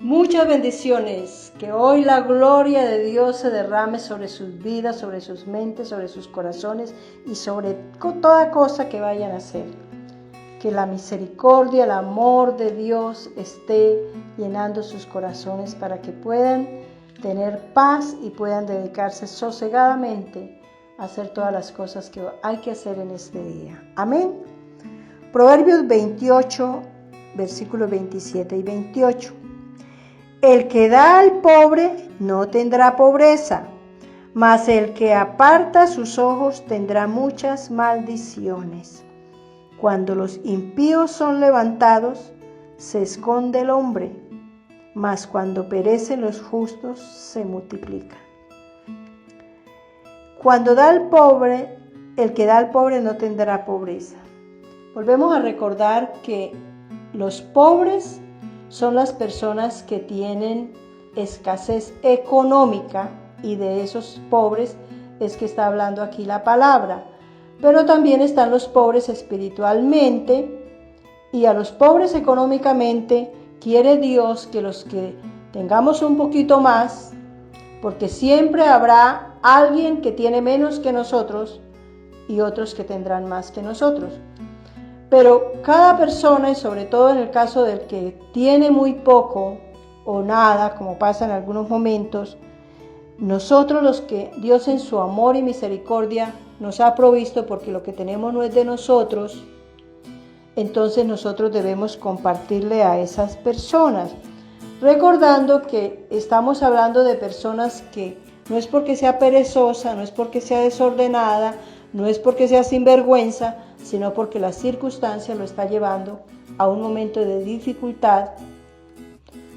Muchas bendiciones, que hoy la gloria de Dios se derrame sobre sus vidas, sobre sus mentes, sobre sus corazones y sobre toda cosa que vayan a hacer. Que la misericordia, el amor de Dios esté llenando sus corazones para que puedan tener paz y puedan dedicarse sosegadamente a hacer todas las cosas que hay que hacer en este día. Amén. Proverbios 28, versículos 27 y 28. El que da al pobre no tendrá pobreza, mas el que aparta sus ojos tendrá muchas maldiciones. Cuando los impíos son levantados, se esconde el hombre, mas cuando perecen los justos, se multiplica. Cuando da al pobre, el que da al pobre no tendrá pobreza. Volvemos a recordar que los pobres son las personas que tienen escasez económica, y de esos pobres es que está hablando aquí la palabra. Pero también están los pobres espiritualmente, y a los pobres económicamente quiere Dios que los que tengamos un poquito más, porque siempre habrá alguien que tiene menos que nosotros y otros que tendrán más que nosotros. Pero cada persona, y sobre todo en el caso del que tiene muy poco o nada, como pasa en algunos momentos, nosotros los que Dios en su amor y misericordia nos ha provisto, porque lo que tenemos no es de nosotros, entonces nosotros debemos compartirle a esas personas, recordando que estamos hablando de personas que no es porque sea perezosa, no es porque sea desordenada, no es porque sea sinvergüenza, sino porque la circunstancia lo está llevando a un momento de dificultad.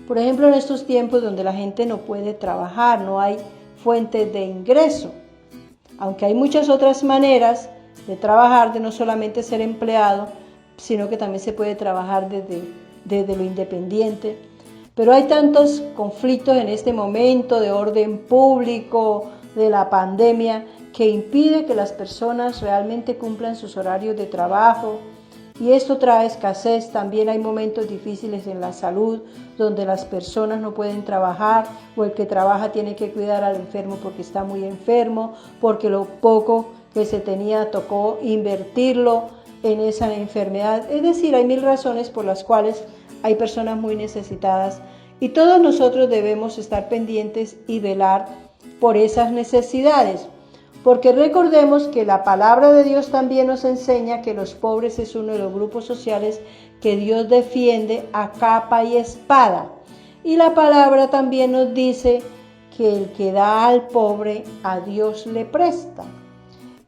Por ejemplo, en estos tiempos donde la gente no puede trabajar, no hay fuentes de ingreso, aunque hay muchas otras maneras de trabajar, de no solamente ser empleado, sino que también se puede trabajar desde lo independiente. Pero hay tantos conflictos en este momento de orden público, de la pandemia, que impide que las personas realmente cumplan sus horarios de trabajo, y esto trae escasez. También hay momentos difíciles en la salud, donde las personas no pueden trabajar, o el que trabaja tiene que cuidar al enfermo porque está muy enfermo, porque lo poco que se tenía tocó invertirlo en esa enfermedad. Es decir, hay mil razones por las cuales hay personas muy necesitadas, y todos nosotros debemos estar pendientes y velar por esas necesidades. Porque recordemos que la palabra de Dios también nos enseña que los pobres es uno de los grupos sociales que Dios defiende a capa y espada. Y la palabra también nos dice que el que da al pobre, a Dios le presta.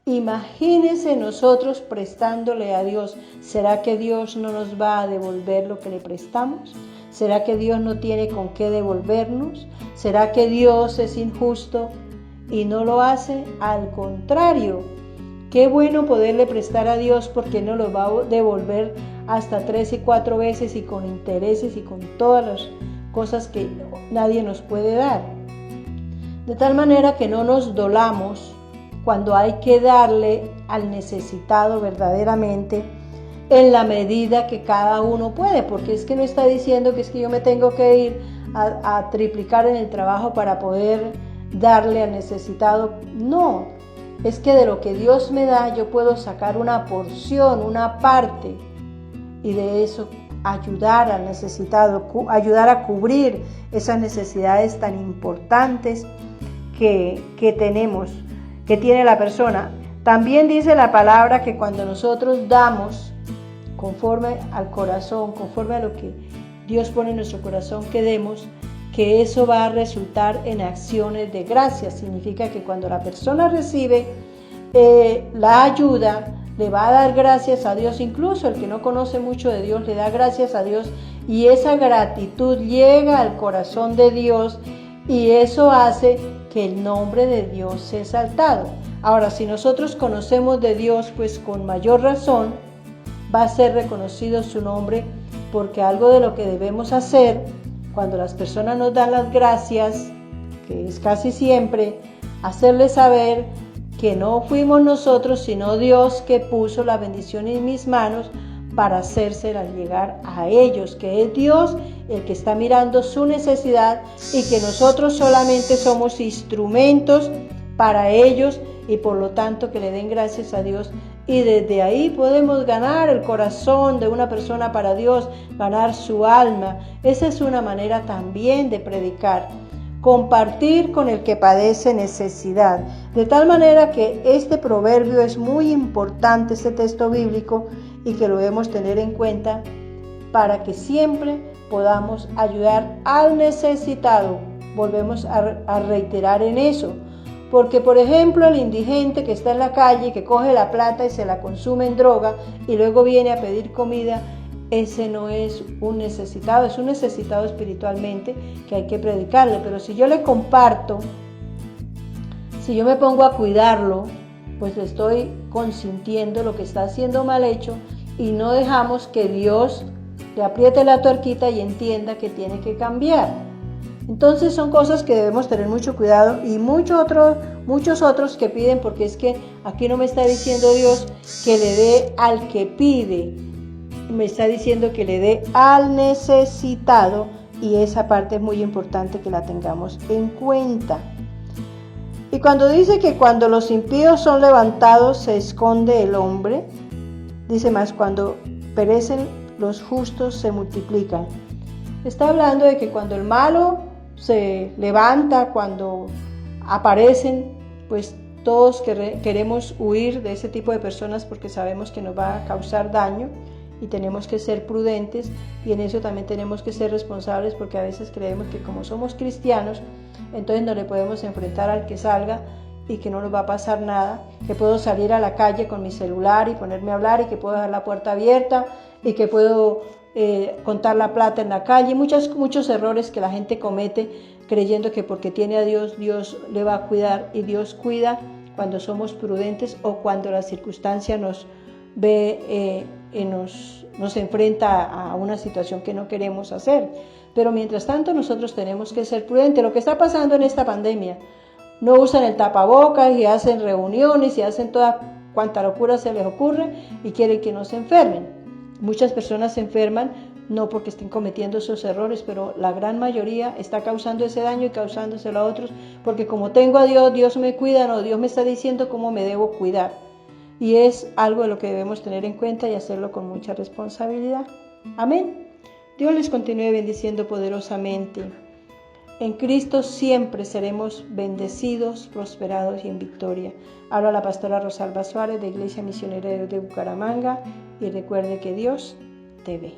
Imagínense nosotros prestándole a Dios. ¿Será que Dios no nos va a devolver lo que le prestamos? ¿Será que Dios no tiene con qué devolvernos? ¿Será que Dios es injusto y no lo hace? Al contrario, qué bueno poderle prestar a Dios, porque no lo va a devolver hasta 3 y 4 veces, y con intereses y con todas las cosas que nadie nos puede dar. De tal manera que no nos dolamos cuando hay que darle al necesitado verdaderamente, en la medida que cada uno puede, porque es que no está diciendo que es que yo me tengo que ir a triplicar en el trabajo para poder darle al necesitado. No, es que de lo que Dios me da yo puedo sacar una porción, una parte, y de eso ayudar al necesitado, ayudar a cubrir esas necesidades tan importantes que tenemos, que tiene la persona. También dice la palabra que cuando nosotros damos conforme al corazón, conforme a lo que Dios pone en nuestro corazón que demos, que eso va a resultar en acciones de gracia. Significa que cuando la persona recibe la ayuda, le va a dar gracias a Dios. Incluso el que no conoce mucho de Dios le da gracias a Dios, y esa gratitud llega al corazón de Dios, y eso hace que el nombre de Dios sea exaltado. Ahora, si nosotros conocemos de Dios, pues con mayor razón va a ser reconocido su nombre, porque algo de lo que debemos hacer cuando las personas nos dan las gracias, que es casi siempre, hacerles saber que no fuimos nosotros, sino Dios que puso la bendición en mis manos para hacérselas llegar a ellos, que es Dios el que está mirando su necesidad y que nosotros solamente somos instrumentos para ellos y por lo tanto que le den gracias a Dios. Y desde ahí podemos ganar el corazón de una persona para Dios, ganar su alma. Esa es una manera también de predicar. Compartir con el que padece necesidad. De tal manera que este proverbio es muy importante, este texto bíblico, y que lo debemos tener en cuenta para que siempre podamos ayudar al necesitado. Volvemos a reiterar en eso. Porque, por ejemplo, el indigente que está en la calle, que coge la plata y se la consume en droga y luego viene a pedir comida, ese no es un necesitado, es un necesitado espiritualmente que hay que predicarle. Pero si yo le comparto, si yo me pongo a cuidarlo, pues le estoy consintiendo lo que está haciendo mal hecho y no dejamos que Dios le apriete la tuerquita y entienda que tiene que cambiar. Entonces son cosas que debemos tener mucho cuidado y muchos otros que piden, porque es que aquí no me está diciendo Dios que le dé al que pide, me está diciendo que le dé al necesitado, y esa parte es muy importante que la tengamos en cuenta. Y cuando dice que cuando los impíos son levantados se esconde el hombre, dice más, cuando perecen los justos se multiplican. Está hablando de que cuando el malo se levanta, cuando aparecen, pues todos queremos huir de ese tipo de personas porque sabemos que nos va a causar daño y tenemos que ser prudentes, y en eso también tenemos que ser responsables, porque a veces creemos que como somos cristianos, entonces no le podemos enfrentar al que salga y que no nos va a pasar nada, que puedo salir a la calle con mi celular y ponerme a hablar, y que puedo dejar la puerta abierta y que puedo contar la plata en la calle. Muchos errores que la gente comete creyendo que porque tiene a Dios, Dios le va a cuidar, y Dios cuida cuando somos prudentes o cuando la circunstancia nos ve y nos enfrenta a una situación que no queremos hacer. Pero mientras tanto nosotros tenemos que ser prudentes. Lo que está pasando en esta pandemia, no usan el tapabocas y hacen reuniones y hacen toda cuanta locura se les ocurre y quieren que no se enfermen. Muchas personas se enferman no porque estén cometiendo esos errores, pero la gran mayoría está causando ese daño y causándoselo a otros, porque como tengo a Dios, Dios me cuida, no, Dios me está diciendo cómo me debo cuidar. Y es algo de lo que debemos tener en cuenta y hacerlo con mucha responsabilidad. Amén. Dios les continúe bendiciendo poderosamente. En Cristo siempre seremos bendecidos, prosperados y en victoria. Habla la pastora Rosalba Suárez de Iglesia Misionera de Bucaramanga, y recuerde que Dios te ve.